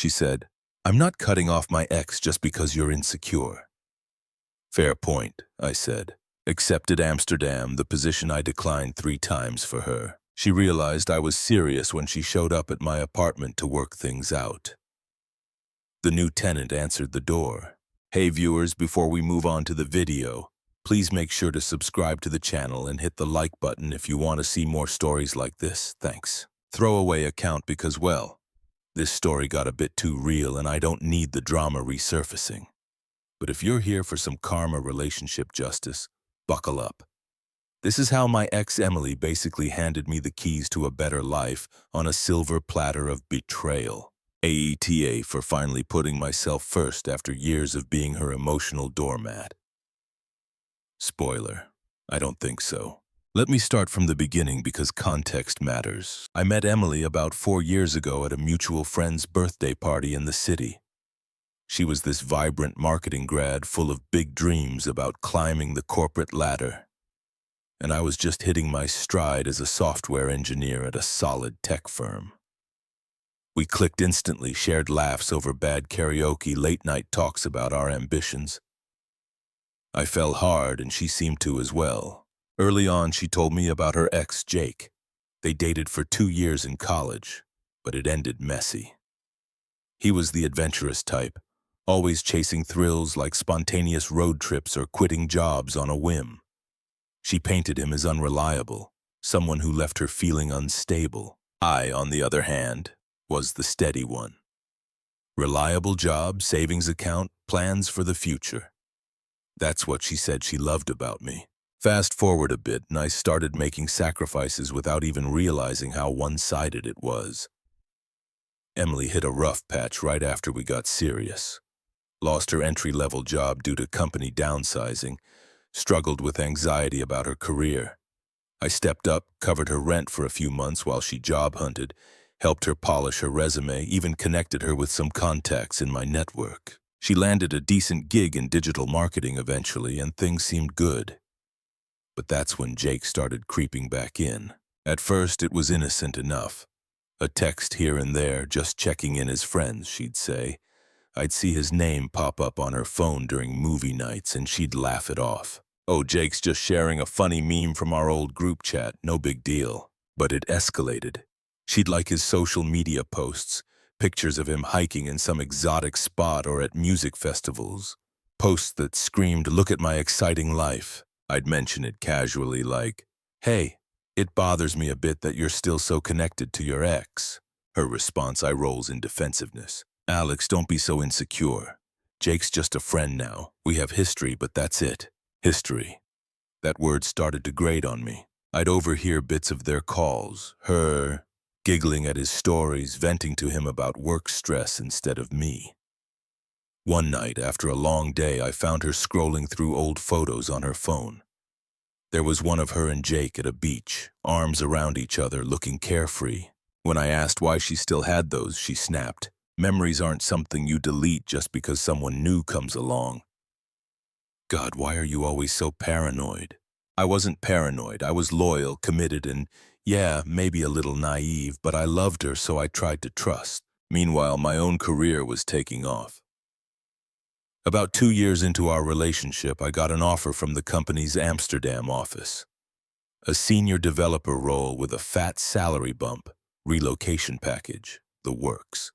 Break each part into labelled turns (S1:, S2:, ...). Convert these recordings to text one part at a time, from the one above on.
S1: She said, "I'm not cutting off my ex just because you're insecure." "Fair point," I said. Accepted Amsterdam, the position I declined 3 times for her. She realized I was serious when she showed up at my apartment to work things out. The new tenant answered the door. "Hey viewers, before we move on to the video, please make sure to subscribe to the channel and hit the like button if you want to see more stories like this. Thanks." Throwaway account because, well, this story got a bit too real and I don't need the drama resurfacing. But if you're here for some karma relationship justice, buckle up. This is how my ex Emily basically handed me the keys to a better life on a silver platter of betrayal. AETA for finally putting myself first after years of being her emotional doormat. Spoiler, I don't think so. Let me start from the beginning because context matters. I met Emily about 4 years ago at a mutual friend's birthday party in the city. She was this vibrant marketing grad full of big dreams about climbing the corporate ladder. And I was just hitting my stride as a software engineer at a solid tech firm. We clicked instantly, shared laughs over bad karaoke, late-night talks about our ambitions. I fell hard and she seemed to as well. Early on, she told me about her ex, Jake. They dated for 2 years in college, but it ended messy. He was the adventurous type, always chasing thrills like spontaneous road trips or quitting jobs on a whim. She painted him as unreliable, someone who left her feeling unstable. I, on the other hand, was the steady one. Reliable job, savings account, plans for the future. That's what she said she loved about me. Fast forward a bit and I started making sacrifices without even realizing how one-sided it was. Emily hit a rough patch right after we got serious. Lost her entry-level job due to company downsizing, struggled with anxiety about her career. I stepped up, covered her rent for a few months while she job hunted, helped her polish her resume, even connected her with some contacts in my network. She landed a decent gig in digital marketing eventually, and things seemed good. But that's when Jake started creeping back in. At first, it was innocent enough. A text here and there, just checking in as friends, she'd say. I'd see his name pop up on her phone during movie nights, and she'd laugh it off. "Oh, Jake's just sharing a funny meme from our old group chat, no big deal." But it escalated. She'd like his social media posts, pictures of him hiking in some exotic spot or at music festivals. Posts that screamed, "Look at my exciting life." I'd mention it casually like, "Hey, it bothers me a bit that you're still so connected to your ex." Her response, I rolls in defensiveness. "Alex, don't be so insecure. Jake's just a friend now. We have history, but that's it." History. That word started to grate on me. I'd overhear bits of their calls, her giggling at his stories, venting to him about work stress instead of me. One night, after a long day, I found her scrolling through old photos on her phone. There was one of her and Jake at a beach, arms around each other, looking carefree. When I asked why she still had those, she snapped, "Memories aren't something you delete just because someone new comes along." God, why are you always so paranoid? I wasn't paranoid. I was loyal, committed, and yeah, maybe a little naive, but I loved her, so I tried to trust. Meanwhile, my own career was taking off. About 2 years into our relationship, I got an offer from the company's Amsterdam office. A senior developer role with a fat salary bump, relocation package, the works.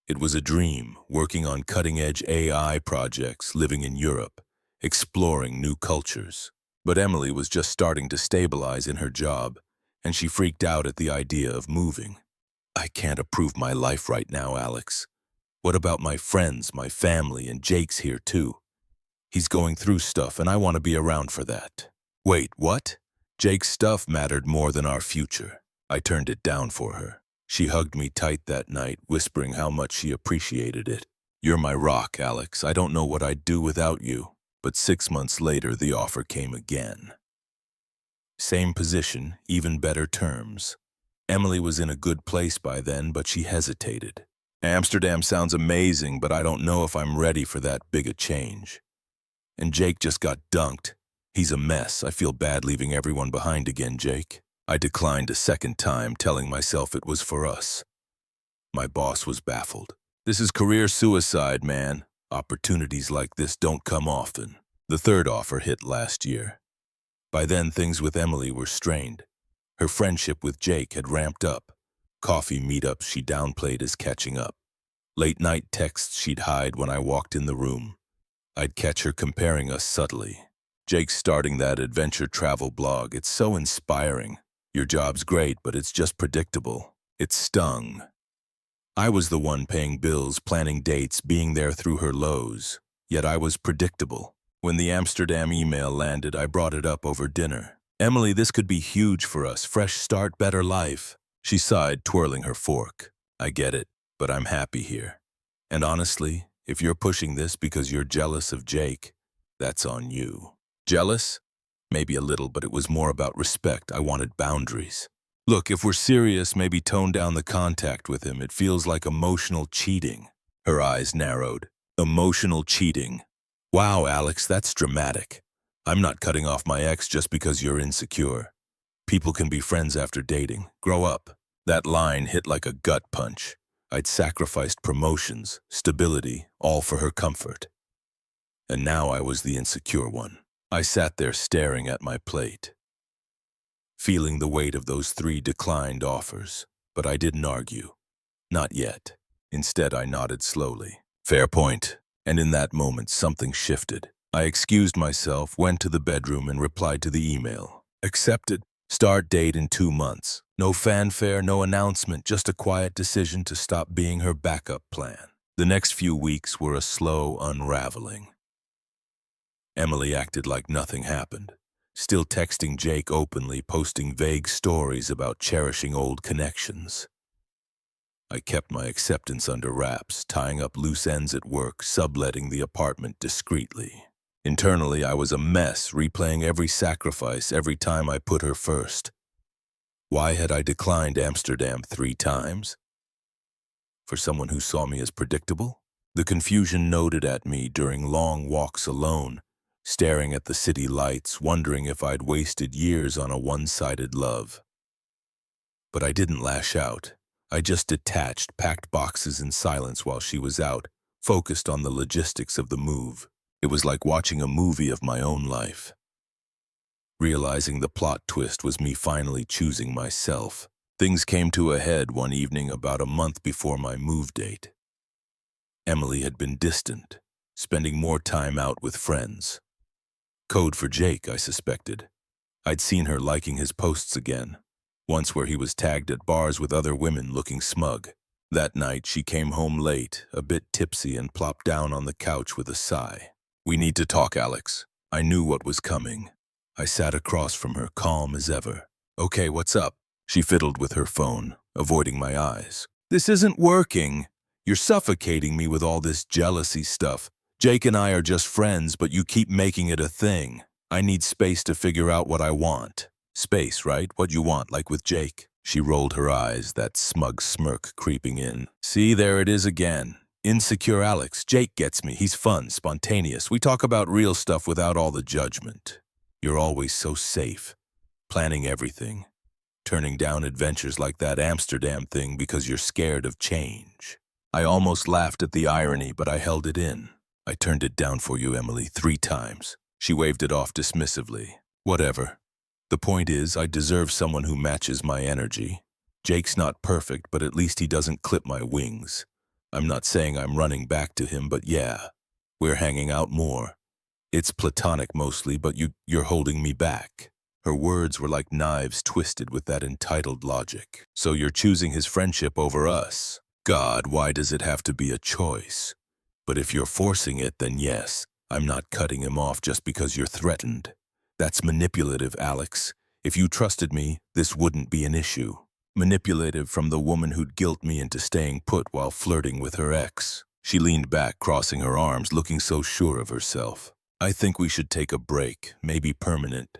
S1: It was a dream, working on cutting-edge AI projects, living in Europe, exploring new cultures. But Emily was just starting to stabilize in her job, and she freaked out at the idea of moving. "I can't approve my life right now, Alex. What about my friends, my family, and Jake's here too? He's going through stuff, and I want to be around for that." "Wait, what?" Jake's stuff mattered more than our future. I turned it down for her. She hugged me tight that night, whispering how much she appreciated it. "You're my rock, Alex. I don't know what I'd do without you." But 6 months later, the offer came again. Same position, even better terms. Emily was in a good place by then, but she hesitated. "Amsterdam sounds amazing, but I don't know if I'm ready for that big a change." And Jake just got dunked. "He's a mess. I feel bad leaving everyone behind again, Jake." I declined a second time, telling myself it was for us. My boss was baffled. This is career suicide, man. Opportunities like this don't come often. The third offer hit last year. By then, things with Emily were strained. Her friendship with Jake had ramped up. Coffee meetups she downplayed as catching up. Late-night texts she'd hide when I walked in the room. I'd catch her comparing us subtly. Jake's starting that adventure travel blog. It's so inspiring. Your job's great, but it's just predictable. It stung. I was the one paying bills, planning dates, being there through her lows. Yet I was predictable. When the Amsterdam email landed, I brought it up over dinner. Emily, this could be huge for us. Fresh start, better life. She sighed, twirling her fork. I get it, but I'm happy here. And honestly, if you're pushing this because you're jealous of Jake, that's on you. Jealous? Maybe a little, but it was more about respect. I wanted boundaries. Look, if we're serious, maybe tone down the contact with him. It feels like emotional cheating. Her eyes narrowed. Emotional cheating. Wow, Alex, that's dramatic. I'm not cutting off my ex just because you're insecure. People can be friends after dating. Grow up. That line hit like a gut punch. I'd sacrificed promotions, stability, all for her comfort. And now I was the insecure one. I sat there staring at my plate, feeling the weight of those 3 declined offers. But I didn't argue. Not yet. Instead, I nodded slowly. Fair point. And in that moment, something shifted. I excused myself, went to the bedroom, and replied to the email. Accepted. Start date in 2 months. No fanfare, no announcement, just a quiet decision to stop being her backup plan. The next few weeks were a slow unraveling. Emily acted like nothing happened, still texting Jake openly, posting vague stories about cherishing old connections. I kept my acceptance under wraps, tying up loose ends at work, subletting the apartment discreetly. Internally, I was a mess, replaying every sacrifice every time I put her first. Why had I declined Amsterdam 3 times? For someone who saw me as predictable? The confusion gnawed at me during long walks alone, staring at the city lights, wondering if I'd wasted years on a one-sided love. But I didn't lash out. I just detached, packed boxes in silence while she was out, focused on the logistics of the move. It was like watching a movie of my own life. Realizing the plot twist was me finally choosing myself, things came to a head one evening about a month before my move date. Emily had been distant, spending more time out with friends. Code for Jake, I suspected. I'd seen her liking his posts again, once where he was tagged at bars with other women looking smug. That night, she came home late, a bit tipsy, and plopped down on the couch with a sigh. We need to talk, Alex. I knew what was coming. I sat across from her, calm as ever. Okay, what's up? She fiddled with her phone, avoiding my eyes. This isn't working. You're suffocating me with all this jealousy stuff. Jake and I are just friends, but you keep making it a thing. I need space to figure out what I want. Space, right? What you want, like with Jake. She rolled her eyes, that smug smirk creeping in. See, there it is again. Insecure Alex. Jake gets me. He's fun, spontaneous. We talk about real stuff without all the judgment. You're always so safe, planning everything, turning down adventures like that Amsterdam thing because you're scared of change. I almost laughed at the irony, but I held it in. I turned it down for you, Emily, 3 times. She waved it off dismissively. Whatever. The point is, I deserve someone who matches my energy. Jake's not perfect, but at least he doesn't clip my wings. I'm not saying I'm running back to him, but yeah, we're hanging out more. It's platonic mostly, but you're holding me back. Her words were like knives twisted with that entitled logic. So you're choosing his friendship over us. God, why does it have to be a choice? But if you're forcing it, then yes, I'm not cutting him off just because you're threatened. That's manipulative, Alex. If you trusted me, this wouldn't be an issue. Manipulative from the woman who'd guilt me into staying put while flirting with her ex. She leaned back, crossing her arms, looking so sure of herself. I think we should take a break, maybe permanent.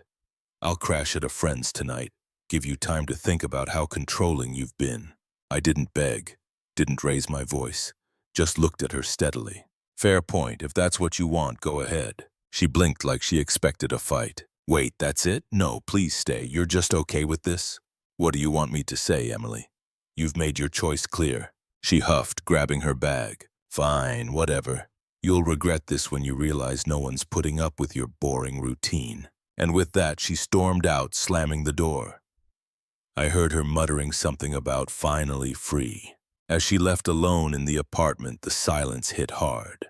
S1: I'll crash at a friend's tonight, give you time to think about how controlling you've been. I didn't beg, didn't raise my voice, just looked at her steadily. Fair point, if that's what you want, go ahead. She blinked like she expected a fight. Wait, that's it? No, please stay. You're just okay with this? What do you want me to say, Emily? You've made your choice clear. She huffed, grabbing her bag. Fine, whatever. You'll regret this when you realize no one's putting up with your boring routine. And with that, she stormed out, slamming the door. I heard her muttering something about finally free. As she left alone in the apartment, the silence hit hard.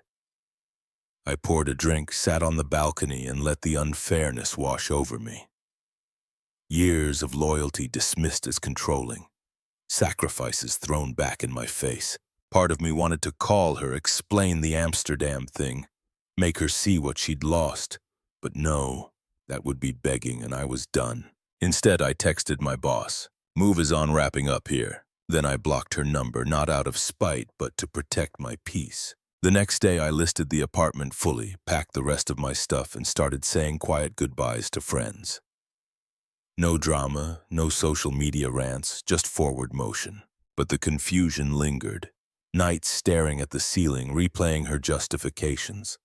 S1: I poured a drink, sat on the balcony, and let the unfairness wash over me. Years of loyalty dismissed as controlling. Sacrifices thrown back in my face. Part of me wanted to call her, explain the Amsterdam thing, make her see what she'd lost. But no, that would be begging, and I was done. Instead, I texted my boss. Move is on wrapping up here. Then I blocked her number, not out of spite, but to protect my peace. The next day, I listed the apartment fully, packed the rest of my stuff, and started saying quiet goodbyes to friends. No drama, no social media rants, just forward motion. But the confusion lingered. Nights staring at the ceiling, replaying her justifications.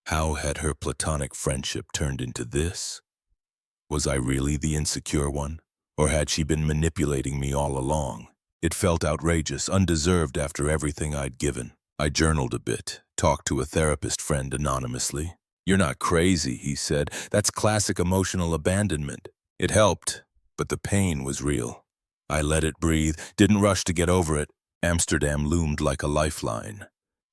S1: How had her platonic friendship turned into this? Was I really the insecure one? Or had she been manipulating me all along? It felt outrageous, undeserved after everything I'd given. I journaled a bit, talked to a therapist friend anonymously. "You're not crazy," he said. "That's classic emotional abandonment." It helped, but the pain was real. I let it breathe, didn't rush to get over it. Amsterdam loomed like a lifeline,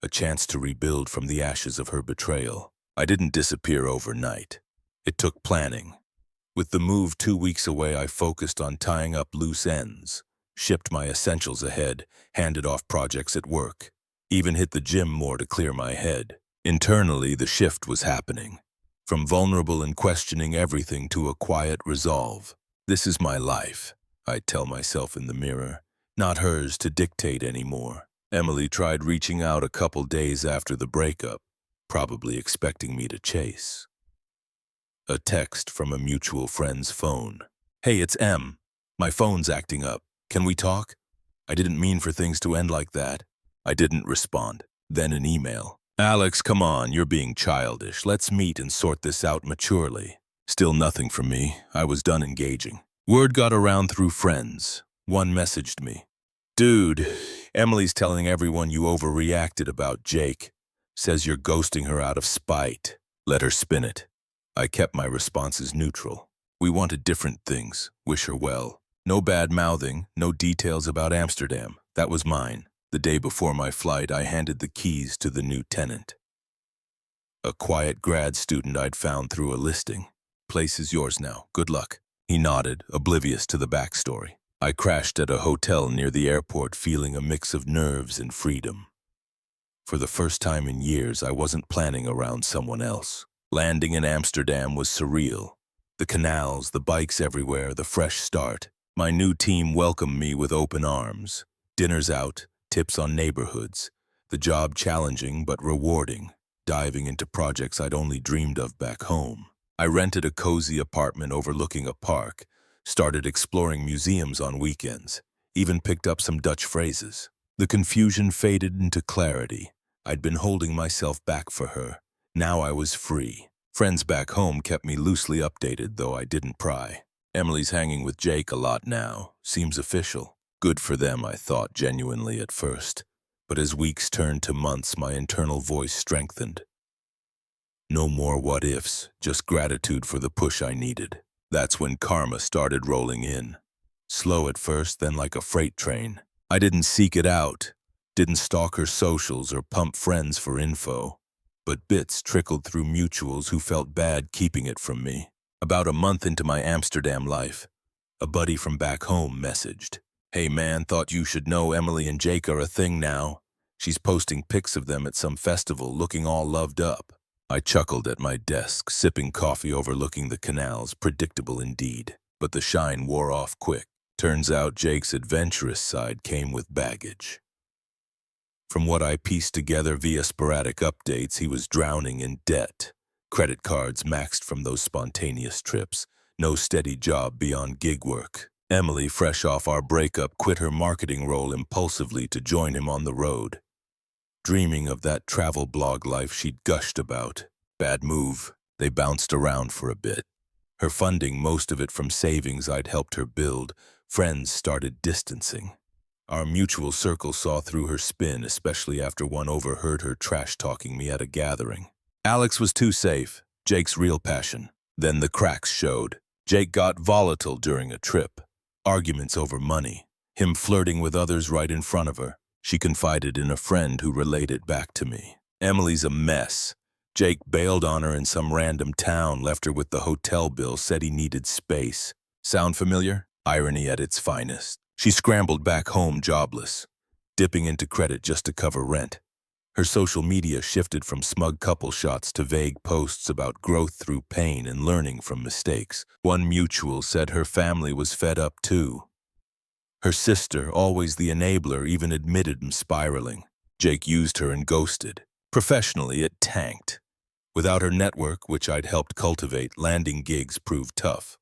S1: a chance to rebuild from the ashes of her betrayal. I didn't disappear overnight. It took planning. With the move 2 weeks away, I focused on tying up loose ends, shipped my essentials ahead, handed off projects at work, even hit the gym more to clear my head. Internally, the shift was happening. From vulnerable and questioning everything to a quiet resolve. This is my life, I'd tell myself in the mirror, not hers to dictate anymore. Emily tried reaching out a couple days after the breakup, probably expecting me to chase. A text from a mutual friend's phone. "Hey, it's Em. My phone's acting up. Can we talk? I didn't mean for things to end like that." I didn't respond. Then an email. "Alex, come on, you're being childish. Let's meet and sort this out maturely." Still nothing from me. I was done engaging. Word got around through friends. One messaged me. "Dude, Emily's telling everyone you overreacted about Jake. Says you're ghosting her out of spite. Let her spin it." I kept my responses neutral. We wanted different things. Wish her well. No bad mouthing, no details about Amsterdam. That was mine. The day before my flight, I handed the keys to the new tenant. A quiet grad student I'd found through a listing. "Place is yours now. Good luck." He nodded, oblivious to the backstory. I crashed at a hotel near the airport, feeling a mix of nerves and freedom. For the first time in years, I wasn't planning around someone else. Landing in Amsterdam was surreal. The canals, the bikes everywhere, the fresh start. My new team welcomed me with open arms. Dinners out, tips on neighborhoods. The job challenging but rewarding, diving into projects I'd only dreamed of back home. I rented a cozy apartment overlooking a park, started exploring museums on weekends, even picked up some Dutch phrases. The confusion faded into clarity. I'd been holding myself back for her. Now I was free. Friends back home kept me loosely updated, though I didn't pry. Emily's hanging with Jake a lot now. Seems official. Good for them, I thought genuinely at first. But as weeks turned to months, my internal voice strengthened. No more what-ifs, just gratitude for the push I needed. That's when karma started rolling in. Slow at first, then like a freight train. I didn't seek it out, didn't stalk her socials or pump friends for info. But bits trickled through mutuals who felt bad keeping it from me. About a month into my Amsterdam life, a buddy from back home messaged. "Hey man, thought you should know Emily and Jake are a thing now. She's posting pics of them at some festival looking all loved up." I chuckled at my desk, sipping coffee overlooking the canals, predictable indeed. But the shine wore off quick. Turns out Jake's adventurous side came with baggage. From what I pieced together via sporadic updates, he was drowning in debt. Credit cards maxed from those spontaneous trips. No steady job beyond gig work. Emily, fresh off our breakup, quit her marketing role impulsively to join him on the road. Dreaming of that travel blog life she'd gushed about. Bad move. They bounced around for a bit. Her funding, most of it from savings I'd helped her build. Friends started distancing. Our mutual circle saw through her spin, especially after one overheard her trash-talking me at a gathering. Alex was too safe, Jake's real passion. Then the cracks showed. Jake got volatile during a trip. Arguments over money. Him flirting with others right in front of her. She confided in a friend who relayed it back to me. Emily's a mess. Jake bailed on her in some random town, left her with the hotel bill, said he needed space. Sound familiar? Irony at its finest. She scrambled back home jobless, dipping into credit just to cover rent. Her social media shifted from smug couple shots to vague posts about growth through pain and learning from mistakes. One mutual said her family was fed up too. Her sister, always the enabler, even admitted him spiraling. Jake used her and ghosted. Professionally, it tanked. Without her network, which I'd helped cultivate, landing gigs proved tough.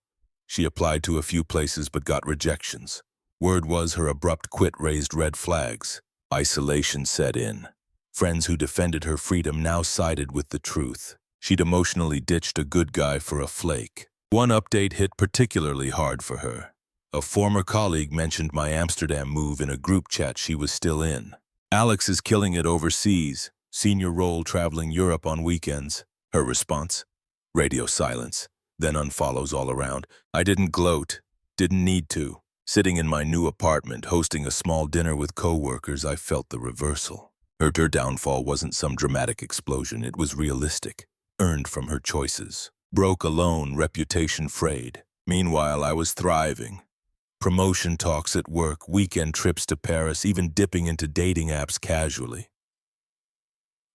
S1: She applied to a few places but got rejections. Word was her abrupt quit raised red flags. Isolation set in. Friends who defended her freedom now sided with the truth. She'd emotionally ditched a good guy for a flake. One update hit particularly hard for her. A former colleague mentioned my Amsterdam move in a group chat she was still in. Alex is killing it overseas. Senior role traveling Europe on weekends. Her response? Radio silence. Then unfollows all around. I didn't gloat. Didn't need to. Sitting in my new apartment, hosting a small dinner with co-workers, I felt the reversal. Her downfall wasn't some dramatic explosion. It was realistic. Earned from her choices. Broke alone, reputation frayed. Meanwhile, I was thriving. Promotion talks at work, weekend trips to Paris, even dipping into dating apps casually.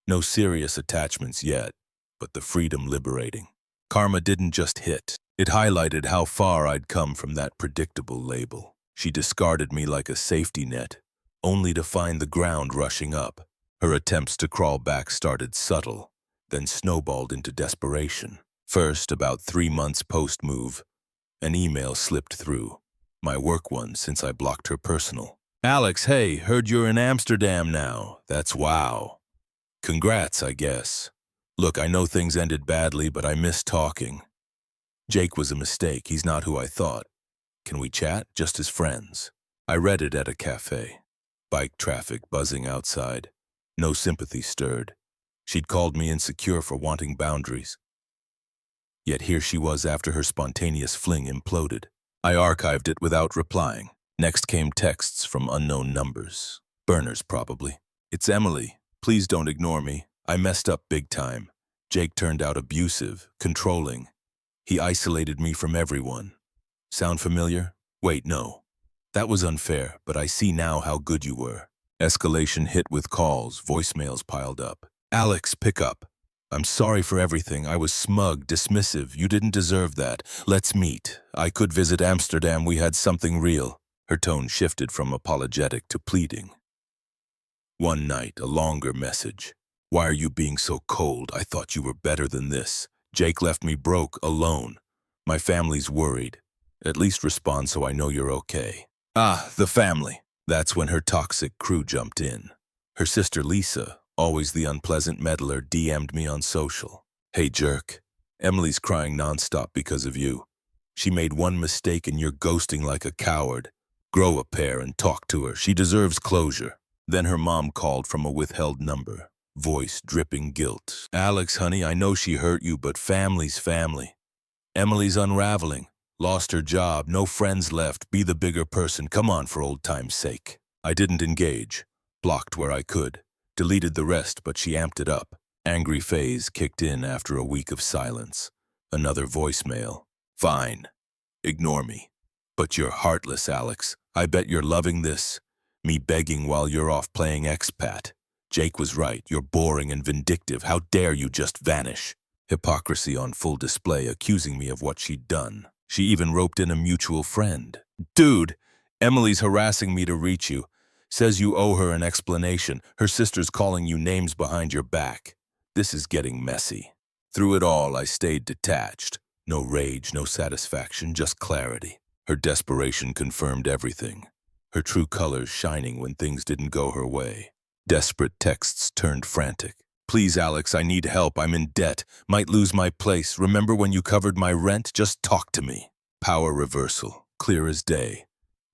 S1: No serious attachments yet, but the freedom liberating. Karma didn't just hit. It highlighted how far I'd come from that predictable label. She discarded me like a safety net, only to find the ground rushing up. Her attempts to crawl back started subtle, then snowballed into desperation. First, about 3 months post-move, an email slipped through. My work one, since I blocked her personal. Alex, hey, heard you're in Amsterdam now. That's wow. Congrats, I guess. Look, I know things ended badly, but I miss talking. Jake was a mistake. He's not who I thought. Can we chat? Just as friends. I read it at a cafe. Bike traffic buzzing outside. No sympathy stirred. She'd called me insecure for wanting boundaries. Yet here she was after her spontaneous fling imploded. I archived it without replying. Next came texts from unknown numbers. Burners, probably. It's Emily. Please don't ignore me. I messed up big time. Jake turned out abusive, controlling. He isolated me from everyone. Sound familiar? Wait, no. That was unfair, but I see now how good you were. Escalation hit with calls, voicemails piled up. Alex, pick up. I'm sorry for everything. I was smug, dismissive. You didn't deserve that. Let's meet. I could visit Amsterdam. We had something real. Her tone shifted from apologetic to pleading. One night, a longer message. Why are you being so cold? I thought you were better than this. Jake left me broke, alone. My family's worried. At least respond so I know you're okay. Ah, the family. That's when her toxic crew jumped in. Her sister Lisa, always the unpleasant meddler, DM'd me on social. Hey jerk, Emily's crying nonstop because of you. She made one mistake and you're ghosting like a coward. Grow a pair and talk to her. She deserves closure. Then her mom called from a withheld number. Voice dripping guilt. Alex, honey, I know she hurt you, but family's family. Emily's unraveling. Lost her job, no friends left. Be the bigger person. Come on, for old time's sake. I didn't engage. Blocked where I could. Deleted the rest, but she amped it up. Angry phase kicked in after a week of silence. Another voicemail. Fine. Ignore me. But you're heartless, Alex. I bet you're loving this. Me begging while you're off playing expat. Jake was right. You're boring and vindictive. How dare you just vanish? Hypocrisy on full display, accusing me of what she'd done. She even roped in a mutual friend. Dude, Emily's harassing me to reach you. Says you owe her an explanation. Her sister's calling you names behind your back. This is getting messy. Through it all, I stayed detached. No rage, no satisfaction, just clarity. Her desperation confirmed everything. Her true colors shining when things didn't go her way. Desperate texts turned frantic. Please, Alex, I need help. I'm in debt. Might lose my place. Remember when you covered my rent? Just talk to me. Power reversal. Clear as day.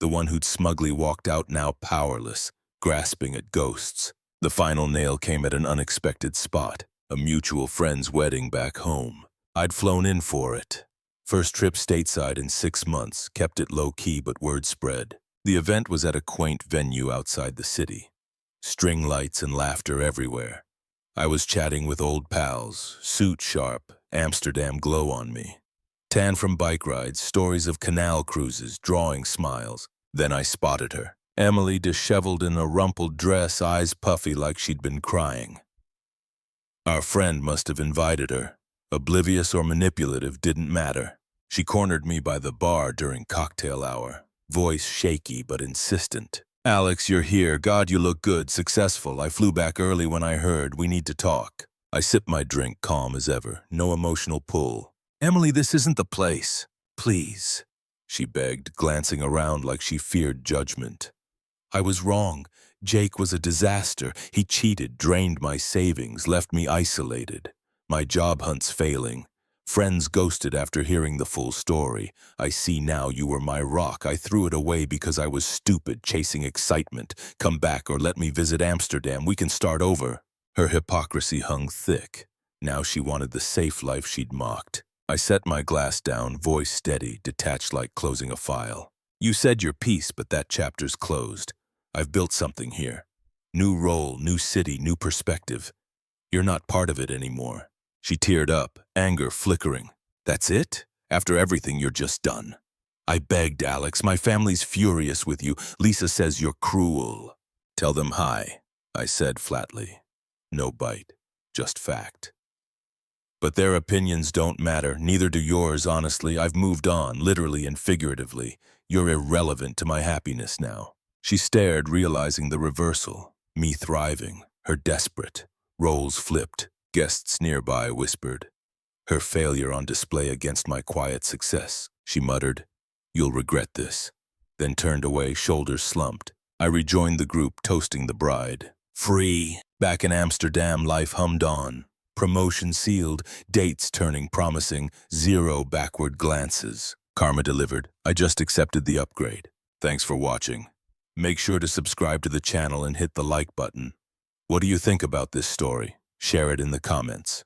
S1: the one who'd smugly walked out now powerless, grasping at ghosts. The final nail came at an unexpected spot, a mutual friend's wedding back home. I'd flown in for it. First trip stateside in 6 months, kept it low-key but word spread. The event was at a quaint venue outside the city. String lights and laughter everywhere. I was chatting with old pals, suit sharp, Amsterdam glow on me. Tan from bike rides, stories of canal cruises, drawing smiles. Then I spotted her. Emily, disheveled in a rumpled dress, eyes puffy like she'd been crying. Our friend must have invited her. Oblivious or manipulative didn't matter. She cornered me by the bar during cocktail hour, voice shaky but insistent. "Alex, you're here. God, you look good, successful. I flew back early when I heard. We need to talk." I sipped my drink, calm as ever, no emotional pull. "Emily, this isn't the place. Please," she begged, glancing around like she feared judgment. I was wrong. Jake was a disaster. He cheated, drained my savings, left me isolated. My job hunt's failing. Friends ghosted after hearing the full story. I see now you were my rock. I threw it away because I was stupid, chasing excitement. Come back or let me visit Amsterdam. We can start over. Her hypocrisy hung thick. Now she wanted the safe life she'd mocked. I set my glass down, voice steady, detached like closing a file. "You said your piece, but that chapter's closed. I've built something here. New role, new city, new perspective. You're not part of it anymore." She teared up, anger flickering. "That's it? After everything you're just done?" I begged, "Alex, my family's furious with you. Lisa says you're cruel." "Tell them hi," I said flatly. No bite, just fact. "But their opinions don't matter, neither do yours, honestly. I've moved on, literally and figuratively. You're irrelevant to my happiness now." She stared, realizing the reversal. Me thriving, her desperate. Roles flipped. Guests nearby whispered. Her failure on display against my quiet success. She muttered, "You'll regret this." Then turned away, shoulders slumped. I rejoined the group, toasting the bride. Free. Back in Amsterdam, life hummed on. Promotion sealed, dates turning promising, 0 backward glances. Karma delivered. I just accepted the upgrade. Thanks for watching. Make sure to subscribe to the channel and hit the like button. What do you think about this story? Share it in the comments.